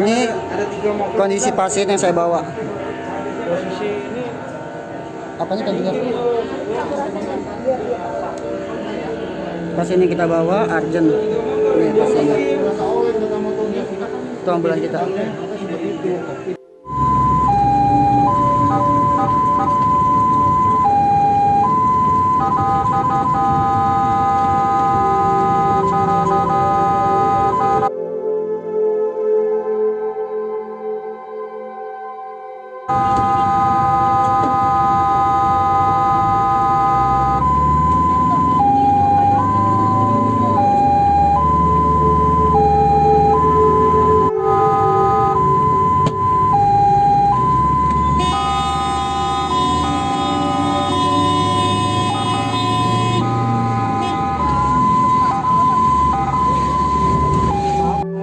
Ini kondisi pasien yang saya bawa. Posisi ini Apanya tadi ya? Pasien yang kita bawa urgent. Ini pasiennya. Itu ambulan kita.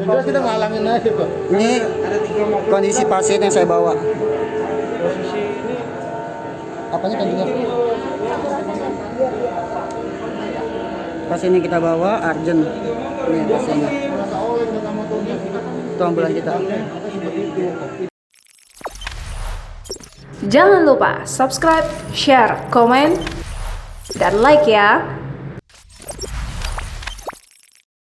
Terus kita ngalangin aja Pak. Ini kondisi pasien yang saya bawa. posisi ini Apanya tadi ya? Pasien yang kita bawa urgent. Ini pasiennya. Itu ambulan kita. Jangan lupa subscribe, share, komen, dan like ya.